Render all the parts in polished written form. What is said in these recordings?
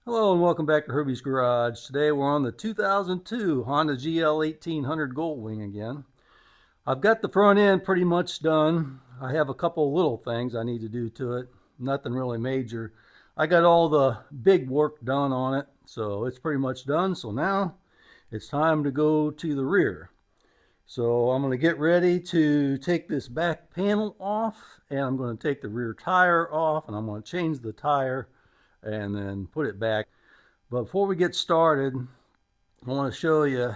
Hello and welcome back to Herbies Garage. Today we're on the 2002 Honda GL1800 Goldwing again. I've got the front end pretty much done. I have a couple little things I need to do to it. Nothing really major. I got all the big work done on it, so it's pretty much done. So now it's time to go to the rear. So I'm going to get ready to take this back panel off, and I'm going to take the rear tire off, and I'm going to change the tire and then put it back. But before we get started, I want to show you,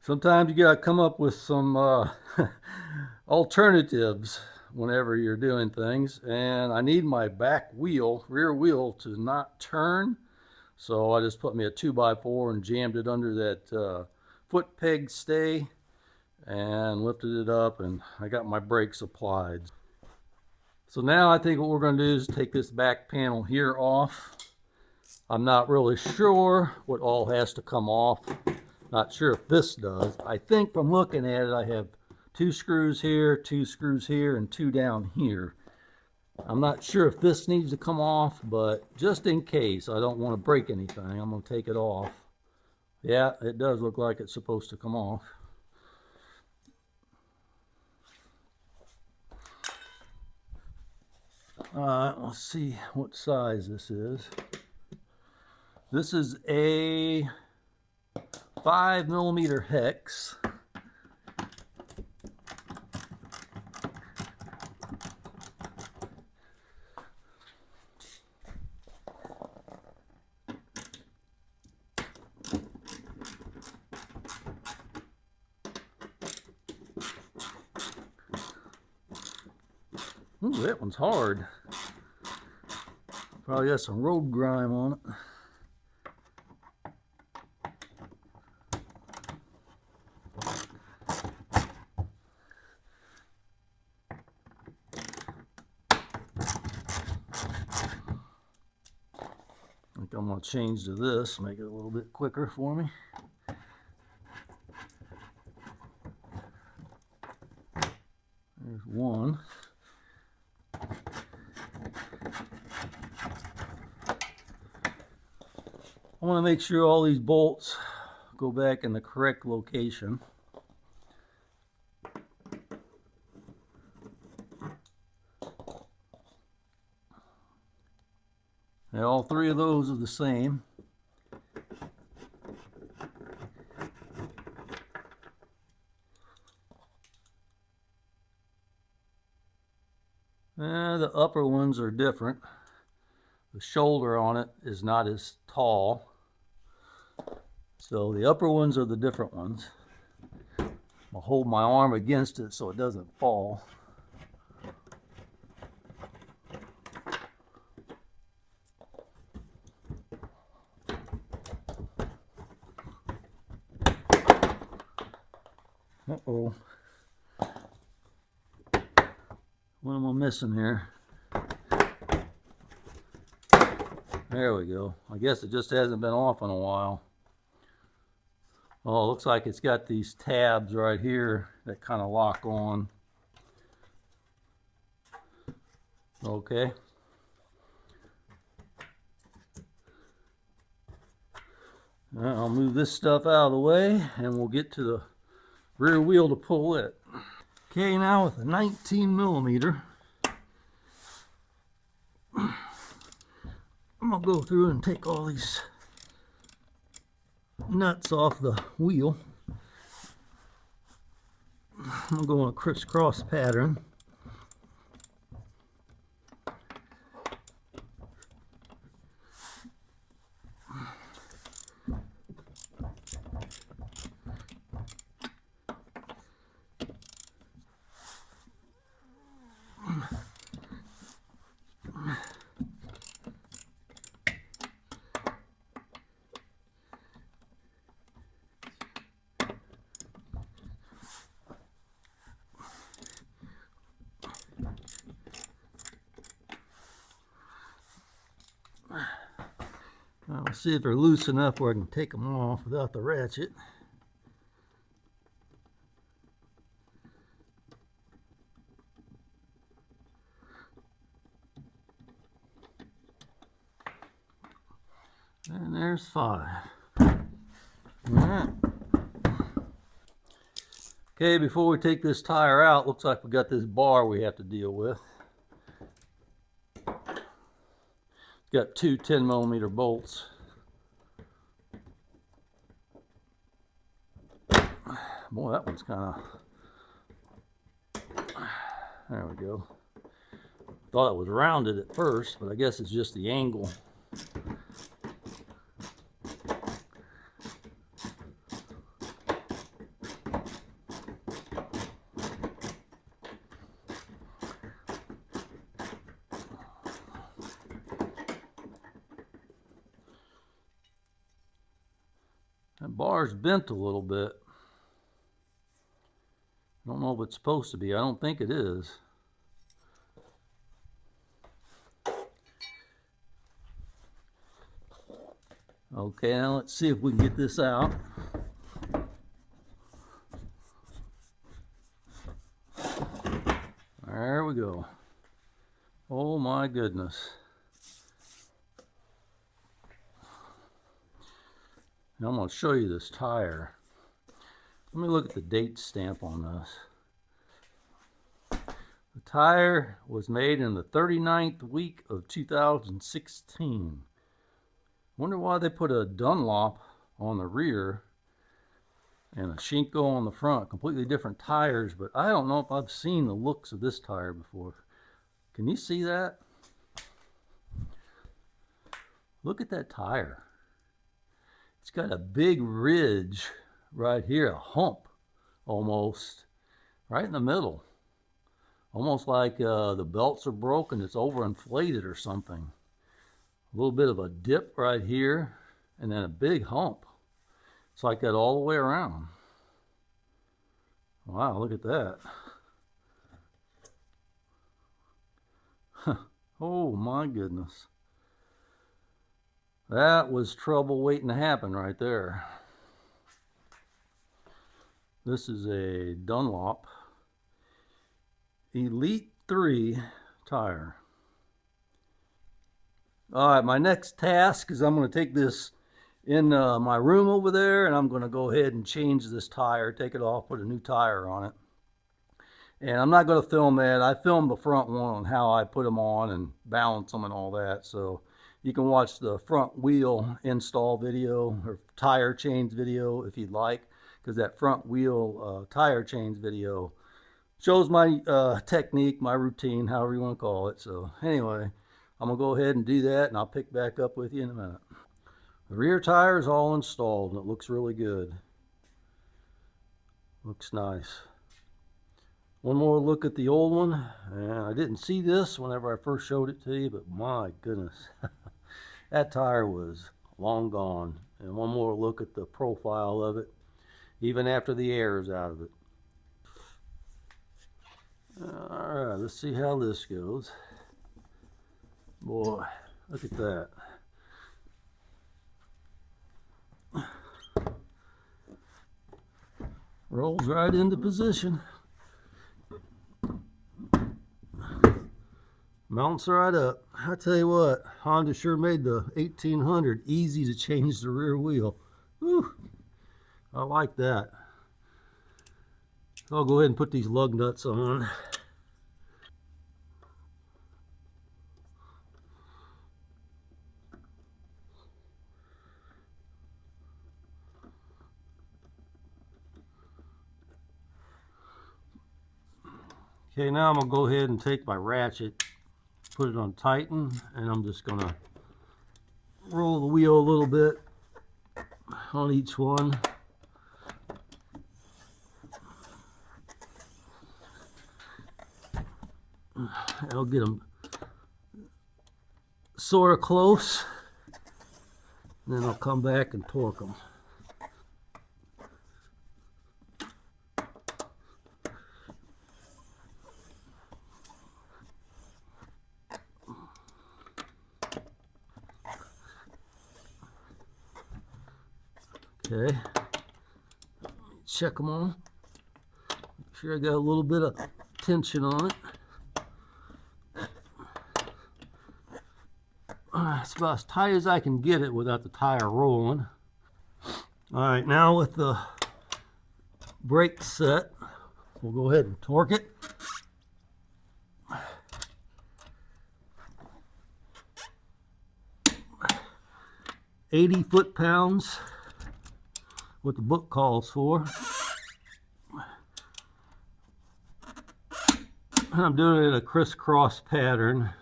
sometimes you got to come up with some alternatives whenever you're doing things. And I need my back wheel, rear wheel, to not turn. So I just put me a 2x4 and jammed it under that foot peg stay and lifted it up, and I got my brakes applied. So now I think what we're going to do is take this back panel here off. I'm not really sure what all has to come off. Not sure if this does. I think from looking at it, I have 2 screws here, 2 screws here, and 2 down here. I'm not sure if this needs to come off, but just in case, I don't want to break anything, I'm going to take it off. Yeah, it does look like it's supposed to come off. Let's see what size this is. This is a 5mm hex. Ooh, that one's hard. Probably got some road grime on it. I think I'm going to change to this, make it a little bit quicker for me. There's one. I want to make sure all these bolts go back in the correct location. And all 3 of those are the same. The upper ones are different. The shoulder on it is not as tall. So the upper ones are the different ones. I'll hold my arm against it so it doesn't fall. Uh-oh. What am I missing here? There we go. I guess it just hasn't been off in a while. Oh, it looks like it's got these tabs right here that kind of lock on. Okay. I'll move this stuff out of the way and we'll get to the rear wheel to pull it. Okay, now with a 19mm, I'm going to go through and take all these nuts off the wheel. I'm going to go in a crisscross pattern. I'll see if they're loose enough where I can take them off without the ratchet. And there's 5. All right. Okay, before we take this tire out, looks like we got this bar we have to deal with. It's got 2 10mm bolts. Boy, that one's kind of... There we go. Thought it was rounded at first, but I guess it's just the angle. That bar's bent a little bit. I don't know if it's supposed to be. I don't think it is. Okay, now let's see if we can get this out. There we go. Oh my goodness. Now I'm going to show you this tire. Let me look at the date stamp on this. The tire was made in the 39th week of 2016. Wonder why they put a Dunlop on the rear and a Shinko on the front. Completely different tires, but I don't know if I've seen the looks of this tire before. Can you see that? Look at that tire. It's got a big ridge right here, a hump almost, right in the middle. Almost like the belts are broken, it's overinflated or something. A little bit of a dip right here, and then a big hump. It's like that all the way around. Wow, look at that. Oh my goodness. That was trouble waiting to happen right there. This is a Dunlop Elite 3 tire. All right, my next task is I'm going to take this in my room over there, and I'm going to go ahead and change this tire, take it off, put a new tire on it. And I'm not going to film that. I filmed the front one on how I put them on and balance them and all that. So you can watch the front wheel install video or tire change video if you'd like, because that front wheel tire change video shows my technique, my routine, however you want to call it. So anyway, I'm going to go ahead and do that, and I'll pick back up with you in a minute. The rear tire is all installed, and it looks really good. Looks nice. One more look at the old one, and I didn't see this whenever I first showed it to you, but my goodness, that tire was long gone. And one more look at the profile of it, even after the air is out of it. All right, let's see how this goes. Boy, look at that. Rolls right into position. Mounts right up. I tell you what, Honda sure made the 1800 easy to change the rear wheel. Whew, I like that. I'll go ahead and put these lug nuts on. Okay, now I'm going to go ahead and take my ratchet, put it on tighten, and I'm just going to roll the wheel a little bit on each one. I'll get them sort of close, and then I'll come back and torque them. Okay, check them on. Make sure I got a little bit of tension on it. It's about as tight as I can get it without the tire rolling. All right, now with the brake set, we'll go ahead and torque it. "80 foot-pounds," what the book calls for. And I'm doing it in a crisscross pattern.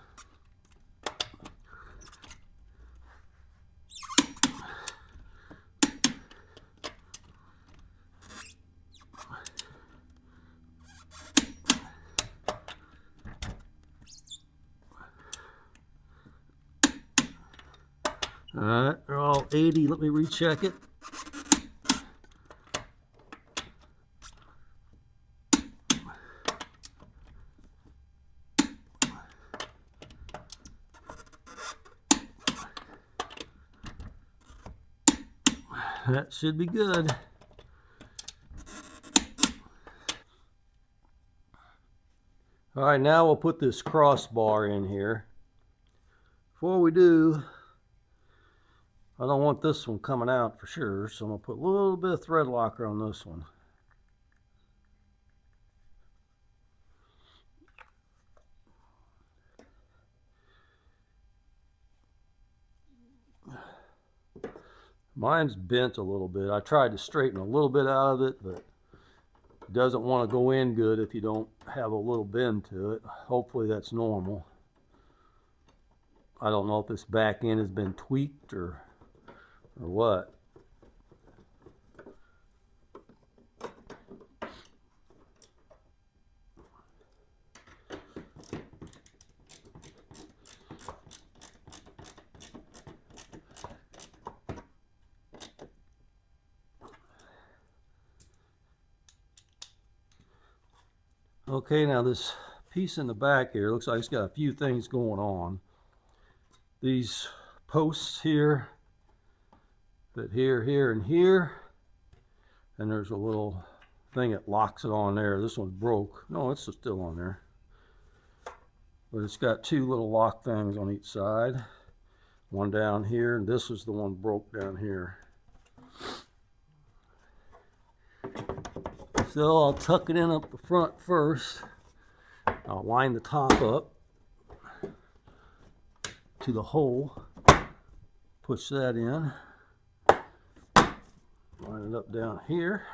All right, they're all 80. Let me recheck it. That should be good. All right, now we'll put this crossbar in here. Before we do, I don't want this one coming out for sure, so I'm gonna put a little bit of thread locker on this one. Mine's bent a little bit. I tried to straighten a little bit out of it, but it doesn't want to go in good if you don't have a little bend to it. Hopefully that's normal. I don't know if this back end has been tweaked or what. Okay, now this piece in the back here looks like it's got a few things going on. These posts here fit here, here, and here. And there's a little thing that locks it on there. This one's broke. No, it's still on there. But it's got two little lock things on each side. One down here, and this is the one broke down here. So I'll tuck it in up the front first. I'll line the top up to the hole. Push that in. Line it up down here.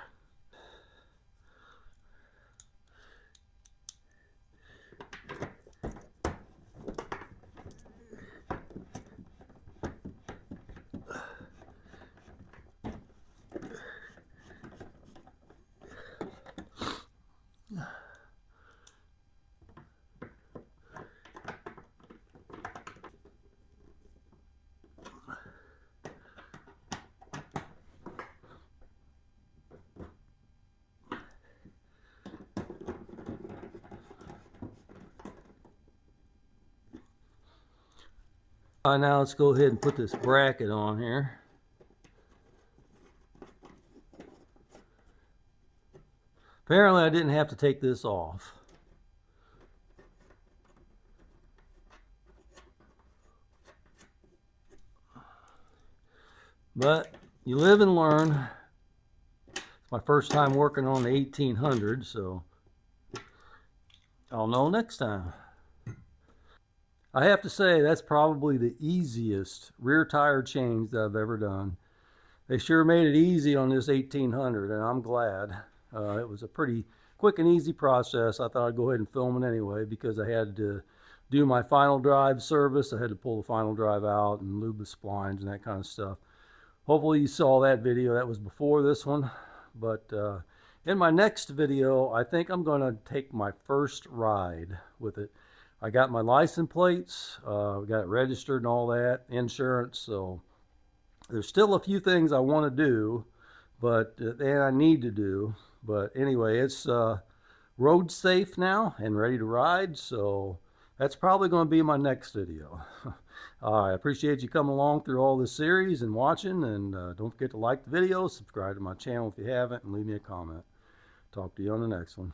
Now let's go ahead and put this bracket on here. Apparently I didn't have to take this off. But you live and learn. It's my first time working on the 1800, so I'll know next time. I have to say that's probably the easiest rear tire change that I've ever done. They sure made it easy on this 1800, and I'm glad. It was a pretty quick and easy process. I thought I'd go ahead and film it anyway because I had to do my final drive service. I had to pull the final drive out and lube the splines and that kind of stuff. Hopefully you saw that video. That was before this one. But in my next video, I think I'm going to take my first ride with it. I got my license plates, got it registered and all that, insurance. So there's still a few things I want to do, but and I need to do. But anyway, it's road safe now and ready to ride. So that's probably going to be my next video. I appreciate you coming along through all this series and watching. And don't forget to like the video, subscribe to my channel if you haven't, and leave me a comment. Talk to you on the next one.